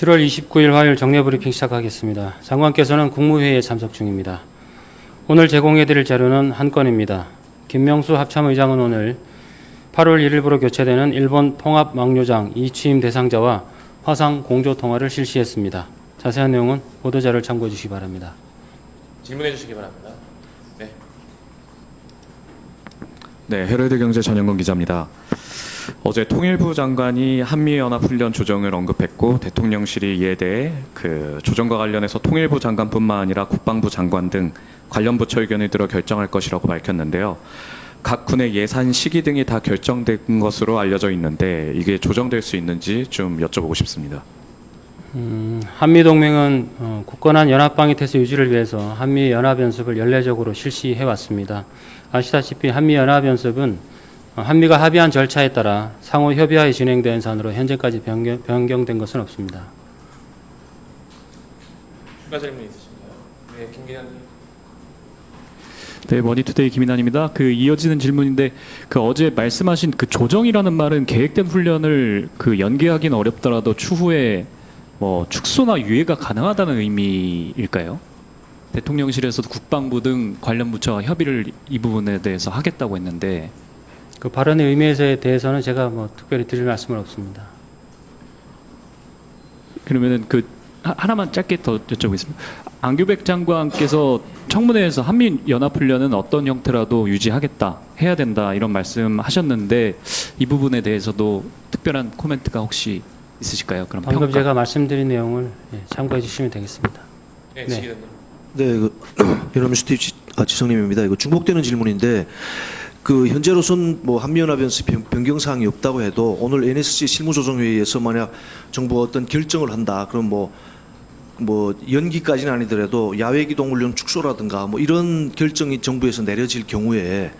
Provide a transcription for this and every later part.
7월 29일 화요일 정례 브리핑 시작하겠습니다. 장관께서는 국무회의에 참석 중입니다. 오늘 제공해드릴 자료는 한 건입니다. 김명수 합참의장은 오늘 8월 1일부로 교체되는 일본 통합망료장 이취임 대상자와 화상 공조 통화를 실시했습니다. 자세한 내용은 보도자료를 참고해 주시기 바랍니다. 질문해 주시기 바랍니다. 네, 헤럴드 경제 전영건 기자입니다. 어제 통일부 장관이 한미연합훈련 조정을 언급했고 대통령실이 이에 대해 그 조정과 관련해서 통일부 장관뿐만 아니라 국방부 장관 등 관련 부처 의견을 들어 결정할 것이라고 밝혔는데요. 각 군의 예산 시기 등이 다 결정된 것으로 알려져 있는데 이게 조정될 수 있는지 좀 여쭤보고 싶습니다. 한미동맹은 굳건한 연합방위 태세 유지를 위해서 한미연합연습을 연례적으로 실시해왔습니다. 아시다시피 한미연합연습은 한미가 합의한 절차에 따라 상호 협의하에 진행된 사안으로 현재까지 변경된 것은 없습니다. 추가 질문 있으신가요? 네, 김 기자님. 네, 머니투데이 김인환입니다. 그 이어지는 질문인데 그 어제 말씀하신 그 조정이라는 말은 계획된 훈련을 그 연계하기는 어렵더라도 추후에 뭐 축소나 유예가 가능하다는 의미일까요? 대통령실에서도 국방부 등 관련 부처와 협의를 이 부분에 대해서 하겠다고 했는데 그 발언의 의미에 대해서는 제가 특별히 드릴 말씀은 없습니다. 그러면은 그 하나만 짧게 더 여쭤보겠습니다. 안규백 장관께서 청문회에서 한미연합훈련은 어떤 형태라도 유지하겠다, 해야 된다 이런 말씀하셨는데 이 부분에 대해서도 특별한 코멘트가 혹시 있으실까요? 그럼 방금 평가. 제가 말씀드린 내용을 참고해 주시면 되겠습니다. 네, 네. 기자님. 네, 연합뉴스 TV 지성님입니다. 이거 중복되는 질문인데 그 현재로선 뭐 한미연합연습 변경 사항이 없다고 해도 오늘 NSC 실무조정회의에서 만약 정부가 어떤 결정을 한다, 그럼 뭐 연기까지는 아니더라도 야외기동훈련 축소라든가 뭐 이런 결정이 정부에서 내려질 경우에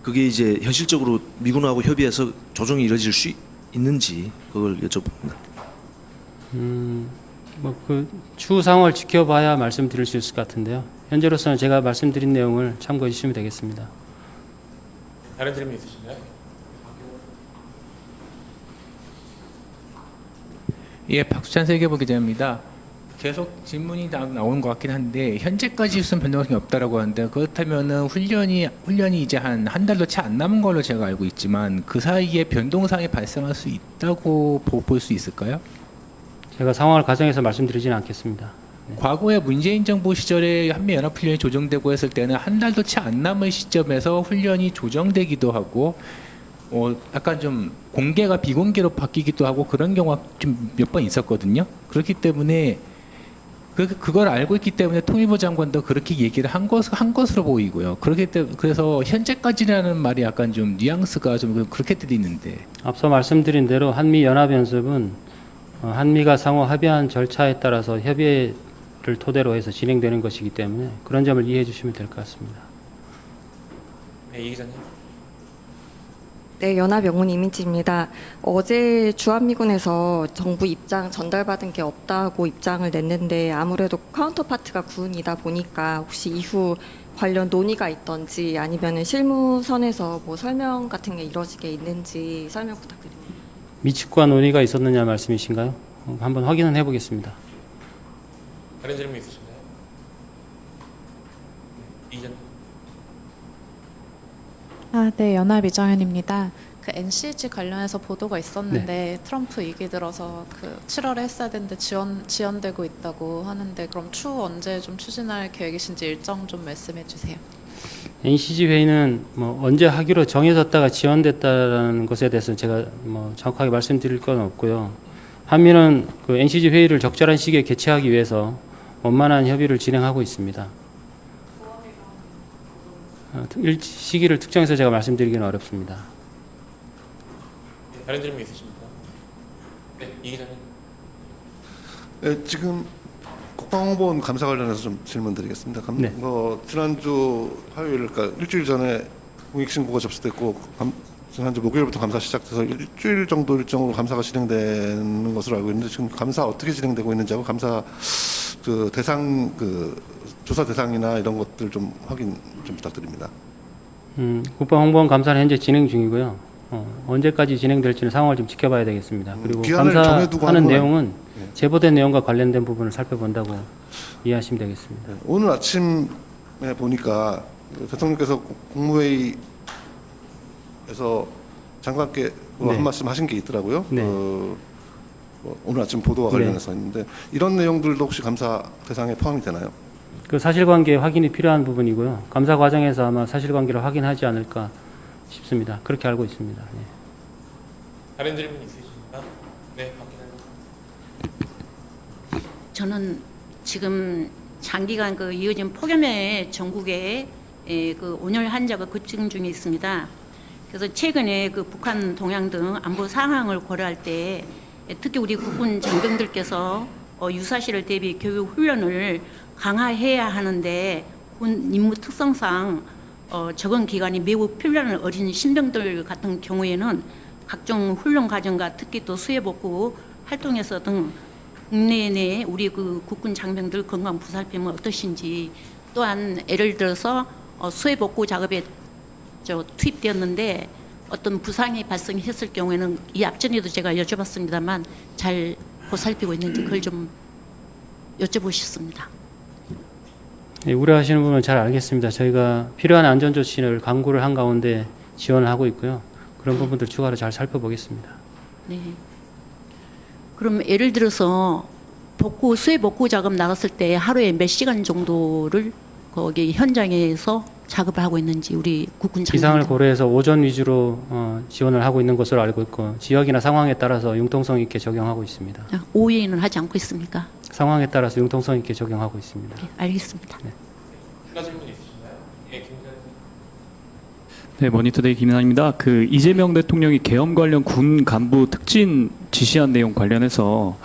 그게 이제 현실적으로 미군하고 협의해서 조정이 이루어질 수 있는지 그걸 여쭤봅니다. 그 추후 상황을 지켜봐야 말씀드릴 수 있을 것 같은데요. 현재로서는 제가 말씀드린 내용을 참고해 주시면 되겠습니다. 다른 질문 있으신가요? 예, 박수찬 세계보 기자입니다. 계속 질문이 나오는 것 같긴 한데 현재까지 무슨 변동이 없다라고 하는데 그렇다면은 훈련이 이제 한 달도 채 안 남은 걸로 제가 알고 있지만 그 사이에 변동사항이 발생할 수 있다고 볼 수 있을까요? 제가 상황을 가정해서 말씀드리지는 않겠습니다. 과거에 문재인 정부 시절에 한미연합훈련이 조정되고 했을 때는 한 달도 채 안 남은 시점에서 훈련이 조정되기도 하고 약간 좀 공개가 비공개로 바뀌기도 하고 그런 경우가 좀 몇 번 있었거든요. 그렇기 때문에 그걸 알고 있기 때문에 통일부 장관도 그렇게 얘기를 한 것으로 보이고요. 그래서 현재까지라는 말이 약간 좀 뉘앙스가 좀 그렇게 들리는데. 앞서 말씀드린 대로 한미연합연습은 한미가 상호 합의한 절차에 따라서 협의를 토대로 해서 진행되는 것이기 때문에 그런 점을 이해해 주시면 될 것 같습니다. 네, 이 기자님. 네, 연합영혼 이민지입니다. 어제 주한미군에서 정부 입장 전달받은 게 없다고 입장을 냈는데 아무래도 카운터파트가 군이다 보니까 혹시 이후 관련 논의가 있던지 아니면 실무선에서 뭐 설명 같은 게 이루어지게 있는지 설명 부탁드립니다. 미측과 논의가 있었느냐 말씀이신가요? 한번 확인은 해보겠습니다. 다른 질문 있으신가요? 이 기자님. 네, 연합 이정현입니다. 그 NCG 관련해서 보도가 있었는데 트럼프 이기 들어서 그 7월에 했어야 되는데 지연되고 있다고 하는데 그럼 추후 언제 좀 추진할 계획이신지 일정 좀 말씀해 주세요. NCG 회의는 언제 하기로 정해졌다가 지연됐다는 것에 대해서 제가 정확하게 말씀드릴 건 없고요. 한미는 그 NCG 회의를 적절한 시기에 개최하기 위해서 원만한 협의를 진행하고 있습니다. 시기를 특정해서 제가 말씀드리기는 어렵습니다. 다른 질문 있으십니까? 네, 이 기자님. 네, 지금 국방홍보원 감사 관련해서 좀 질문드리겠습니다. 네. 지난주 화요일, 그러니까 일주일 전에 공익신고가 접수됐고 지난주 목요일부터 감사 시작돼서 일주일 정도 일정으로 감사가 진행되는 것으로 알고 있는데 지금 감사 어떻게 진행되고 있는지하고 감사 그 대상 조사 대상이나 이런 것들 좀 확인 좀 부탁드립니다. 국방홍보원 감사는 현재 진행 중이고요. 언제까지 진행될지는 상황을 좀 지켜봐야 되겠습니다. 그리고 기한을 정해두고 감사하는 하는 건 내용은 제보된 내용과 관련된 부분을 살펴본다고 이해하시면 되겠습니다. 오늘 아침에 보니까 대통령께서 국무회의에서 장관께 네. 한 말씀 하신 게 있더라고요. 네. 오늘 아침 보도와 네. 관련해서 있는데 이런 내용들도 혹시 감사 대상에 포함이 되나요? 그 사실관계 확인이 필요한 부분이고요. 감사 과정에서 아마 사실관계를 확인하지 않을까 싶습니다. 그렇게 알고 있습니다. 네. 다른 질문 있으십니까? 네, 박기자님. 저는 지금 장기간 그 이어진 폭염에 전국에 그 온열 환자가 급증 중에 있습니다. 그래서 최근에 그 북한 동향 등 안보 상황을 고려할 때 특히 우리 국군 장병들께서 유사시를 대비 교육 훈련을 강화해야 하는데 군 임무 특성상 적응 기간이 매우 필요한 어린 신병들 같은 경우에는 각종 훈련 과정과 특히 또 수해복구 활동에서 등 국내 내 우리 그 국군 장병들 건강 보살핌은 어떠신지, 또한 예를 들어서 수해복구 작업에 투입되었는데 어떤 부상이 발생했을 경우에는 이 앞전에도 제가 여쭤봤습니다만 잘 보살피고 있는지 그걸 좀 여쭤보셨습니다. 네, 우려하시는 부분은 잘 알겠습니다. 저희가 필요한 안전 조치를 강구를 한 가운데 지원을 하고 있고요. 그런 부분들 추가로 잘 살펴보겠습니다. 네. 그럼 예를 들어서 수해 복구 작업 나갔을 때 하루에 몇 시간 정도를 거기 현장에서 작업을 하고 있는지 우리 국군 기상을 장병들. 고려해서 오전 위주로 지원을 하고 있는 것으로 알고 있고 지역이나 상황에 따라서 융통성 있게 적용하고 있습니다. 오후에는 하지 않고 있습니까? 상황에 따라서 융통성 있게 적용하고 있습니다. 네, 알겠습니다. 추가 질문 있으신가요? 예, 김 기자님. 네, 머니투데이 김인환입니다. 그 이재명 대통령이 계엄 관련 군 간부 특진 지시한 내용 관련해서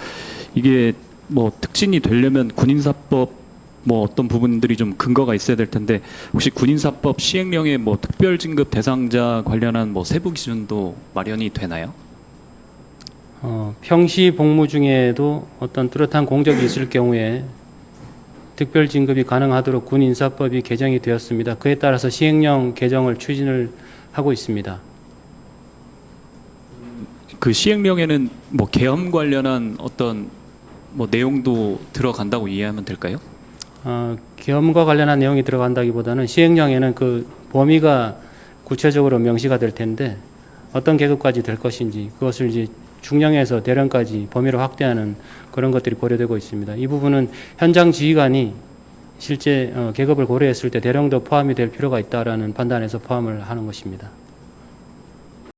이게 뭐 특진이 되려면 군인사법 뭐 어떤 부분들이 좀 근거가 있어야 될 텐데 혹시 군인사법 시행령에 뭐 특별진급 대상자 관련한 뭐 세부 기준도 마련이 되나요? 평시 복무 중에도 어떤 뚜렷한 공적이 있을 경우에 특별 진급이 가능하도록 군 인사법이 개정이 되었습니다. 그에 따라서 시행령 개정을 추진을 하고 있습니다. 그 시행령에는 뭐 계엄 관련한 어떤 뭐 내용도 들어간다고 이해하면 될까요? 계엄과 관련한 내용이 들어간다기보다는 시행령에는 그 범위가 구체적으로 명시가 될 텐데 어떤 계급까지 될 것인지 그것을 이제 중령에서 대령까지 범위를 확대하는 그런 것들이 고려되고 있습니다. 이 부분은 현장 지휘관이 실제 계급을 고려했을 때 대령도 포함이 될 필요가 있다라는 판단에서 포함을 하는 것입니다.